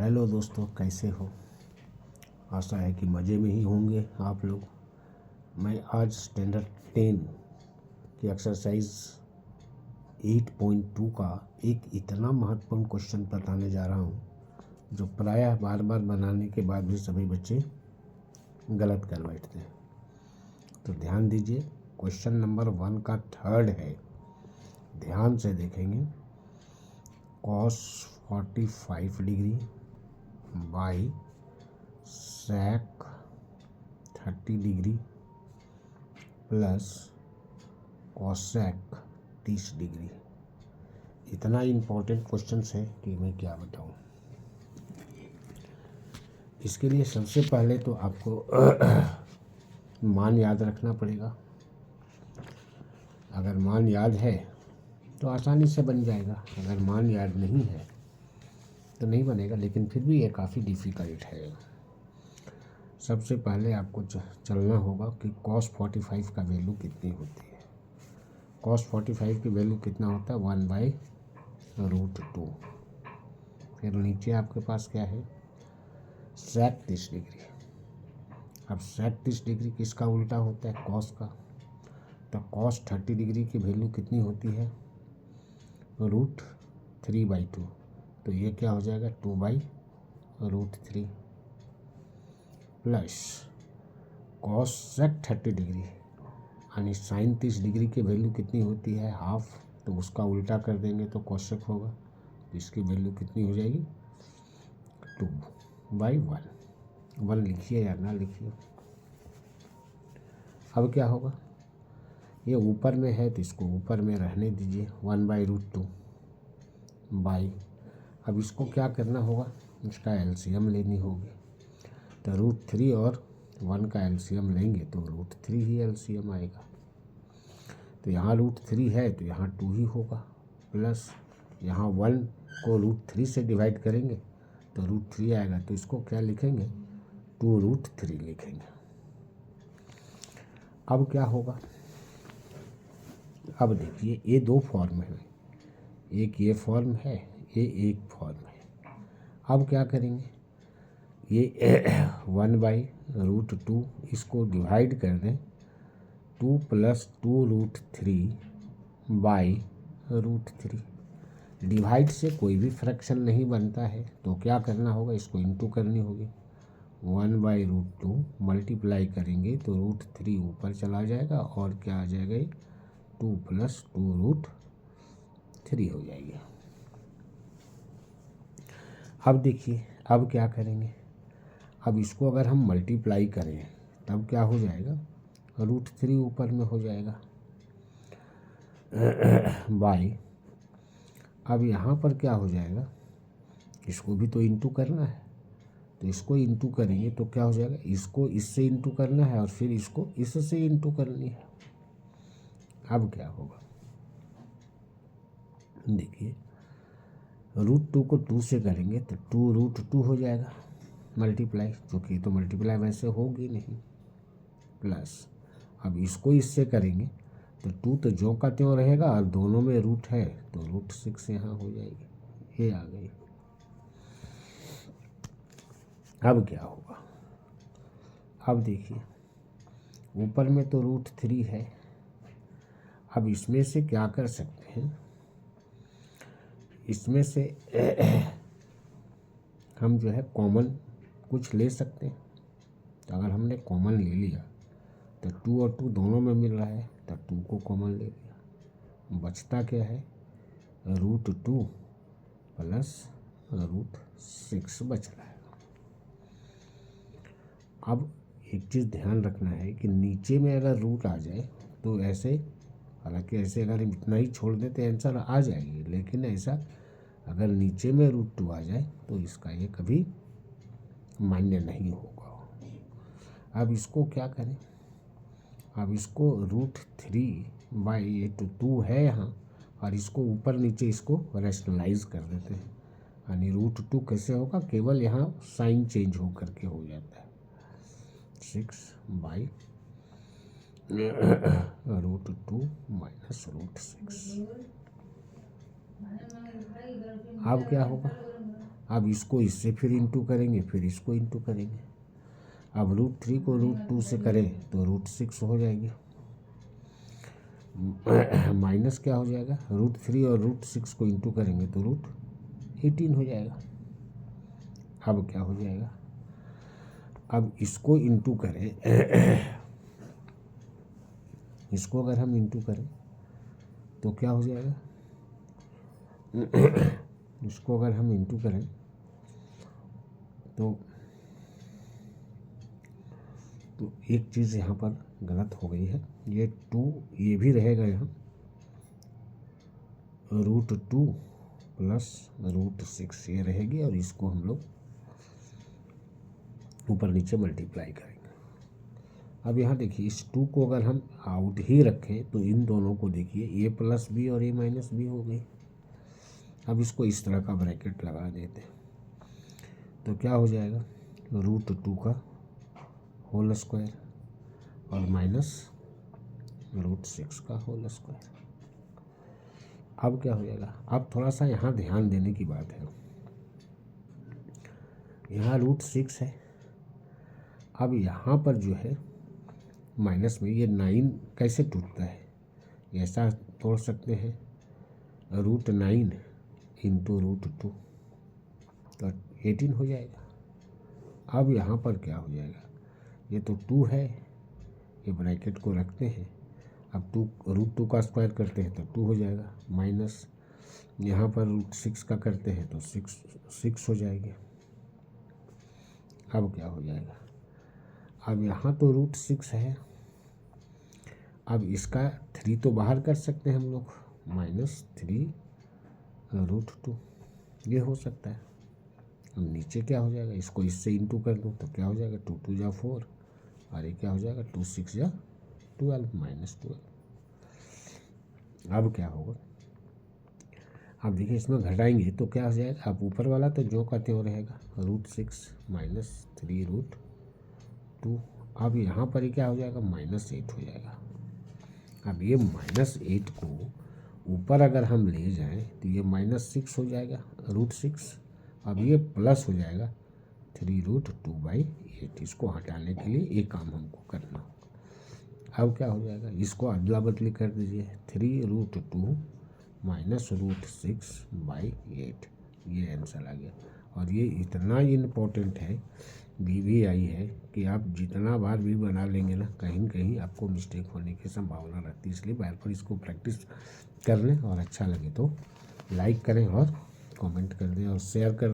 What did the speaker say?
Hello दोस्तों, कैसे हो? आशा है कि मज़े में ही होंगे आप लोग। मैं आज स्टैंडर्ड 10 की एक्सरसाइज 8.2 का एक इतना महत्वपूर्ण क्वेश्चन बताने जा रहा हूँ जो प्रायः बार बार बनाने के बाद भी सभी बच्चे गलत कर बैठते हैं। तो ध्यान दीजिए, क्वेश्चन नंबर 1 का थर्ड है। ध्यान से देखेंगे। cos 45 degree by sec 30 degree plus cosec 30 degree. इतना इम्पोर्टेंट क्वेश्चन है कि मैं क्या बताऊं। इसके लिए सबसे पहले तो आपको मान याद रखना पड़ेगा। अगर मान याद है तो आसानी से बन जाएगा, अगर मान याद नहीं है तो नहीं बनेगा, लेकिन फिर भी ये काफ़ी डिफ़िकल्ट है। सबसे पहले आपको चलना होगा कि cos 45 का वैल्यू कितनी होती है। cos 45 की वैल्यू कितना होता है? 1/√2। फिर नीचे आपके पास क्या है? sec 30 degree. अब sec 30 डिग्री किसका उल्टा होता है? cos का। तो cos 30 डिग्री की वैल्यू कितनी होती है? √3/2। तो ये क्या हो जाएगा? 2/√3 प्लस cosec 30 डिग्री यानी sin 30 डिग्री की वैल्यू कितनी होती है? हाफ। तो उसका उल्टा कर देंगे तो cosec होगा। तो इसकी वैल्यू कितनी हो जाएगी? 2/1। 1 लिखिए या ना लिखिए। अब क्या होगा? ये ऊपर में है तो इसको ऊपर में रहने दीजिए। 1/√2 बाई, अब इसको क्या करना होगा? इसका एलसीएम लेनी होगी। तो √3 और 1 का एलसीएम लेंगे तो √3 ही एलसीएम आएगा। तो यहाँ √3 है तो यहाँ 2 ही होगा, प्लस यहाँ 1 को √3 से डिवाइड करेंगे तो √3 आएगा। तो इसको क्या लिखेंगे? 2√3 लिखेंगे। अब क्या होगा? अब देखिए, ये दो फॉर्म है, एक ये फॉर्म है, ये एक फॉर्म है। अब क्या करेंगे? ये 1/√2 इसको डिवाइड कर दें 2 + 2√3 बाई √3। डिवाइड से कोई भी फ्रैक्शन नहीं बनता है तो क्या करना होगा? इसको इंटू करनी होगी। 1/√2 मल्टीप्लाई करेंगे तो √3 ऊपर चला जाएगा और क्या आ जाएगा? 2 + 2√3 हो जाएगी। अब देखिए, अब क्या करेंगे? अब इसको अगर हम मल्टीप्लाई करें तब क्या हो जाएगा? √3 ऊपर में हो जाएगा बाई, अब यहाँ पर क्या हो जाएगा? इसको भी तो इंटू करना है, तो इसको इंटू करेंगे तो क्या हो जाएगा? इसको इससे इंटू करना है और फिर इसको इससे इंटू करनी है। अब क्या होगा? देखिए, √2 को 2 से करेंगे तो 2√2 हो जाएगा मल्टीप्लाई, क्योंकि तो मल्टीप्लाई वैसे होगी नहीं, प्लस अब इसको इससे करेंगे तो 2 तो ज्यों का त्यों रहेगा और दोनों में रूट है तो √6 यहाँ हो जाएगी। ये आ गई। अब क्या होगा? अब देखिए, ऊपर में तो √3 है। अब इसमें से क्या कर सकते हैं? इसमें से हम जो है कॉमन कुछ ले सकते हैं। तो अगर हमने कॉमन ले लिया तो 2 और 2 दोनों में मिल रहा है तो 2 को कॉमन ले लिया। बचता क्या है? √2 प्लस √6 बच रहा है। अब एक चीज़ ध्यान रखना है कि नीचे में अगर रूट आ जाए तो ऐसे, हालांकि ऐसे अगर हम इतना ही छोड़ देते आंसर आ जाएगी, लेकिन ऐसा अगर नीचे में √2 आ जाए तो इसका ये कभी मान्य नहीं होगा। अब इसको क्या करें? अब इसको √3/2 है यहाँ, और इसको ऊपर नीचे इसको रैशनलाइज कर देते हैं। यानी √2 कैसे होगा? केवल यहाँ साइन चेंज हो करके हो जाता है। 6/√2 - √6। अब क्या होगा? अब इसको इससे फिर इंटू करेंगे, फिर इसको इंटू करेंगे। अब √3 को √2 से करें तो √6 हो जाएगी। माइनस क्या हो जाएगा, √3 और √6 को इंटू करेंगे तो √18 हो जाएगा। अब क्या हो जाएगा, अब इसको इंटू करें इसको अगर हम इंटू करें तो क्या हो जाएगा, इसको अगर हम इंटू करें तो एक चीज़ यहाँ पर गलत हो गई है, ये 2 ये भी रहेगा यहाँ, √2 प्लस √6 ये रहेगी और इसको हम लोग ऊपर नीचे मल्टीप्लाई करेंगे। अब यहाँ देखिए इस 2 को अगर हम आउट ही रखें तो इन दोनों को देखिए a प्लस बी और a माइनस बी हो गई। अब इसको इस तरह का ब्रैकेट लगा देते तो क्या हो जाएगा, √2 का होल स्क्वायर और माइनस √6 का होल स्क्वायर। अब क्या हो जाएगा, अब थोड़ा सा यहाँ ध्यान देने की बात है, यहाँ √6 है। अब यहाँ पर जो है माइनस में ये 9 कैसे टूटता है, ऐसा तोड़ सकते हैं, √9 इंटू √2 तो 18 हो जाएगा। अब यहाँ पर क्या हो जाएगा, ये तो 2 है, ये ब्रैकेट को रखते हैं, अब √2 का स्क्वायर करते हैं तो 2 हो जाएगा, माइनस यहाँ पर √6 का करते हैं तो 6 हो जाएगी। अब क्या हो जाएगा, अब यहाँ तो √6 है, अब इसका 3 तो बाहर कर सकते हैं हम लोग, -3 √2 ये हो सकता है। अब नीचे क्या हो जाएगा, इसको इससे इंटू कर दूँ तो क्या हो जाएगा, 2 2 जा 4 और ये क्या हो जाएगा, 2 6 जा 12 -12। अब क्या होगा, अब देखिए इसमें घटाएंगे तो क्या हो जाएगा, अब ऊपर वाला तो जो कहते हो रहेगा, √6 -3 √2। अब यहाँ पर क्या हो जाएगा, -8 हो जाएगा। अब ये -8 को ऊपर अगर हम ले जाएं तो ये -6 हो जाएगा √6। अब ये प्लस हो जाएगा 3 √2/8। इसको हटाने के लिए ये काम हमको करना होगा। अब क्या हो जाएगा, इसको अदला बदली कर दीजिए, 3 √2 -√6/8 ये आंसर आ गया। और ये इतना इम्पोर्टेंट है, BVI है कि आप जितना बार भी बना लेंगे ना, कहीं न कहीं आपको मिस्टेक होने की संभावना रहती है। इसलिए बार बार इसको प्रैक्टिस कर लें और अच्छा लगे तो लाइक करें और कमेंट कर दें और शेयर कर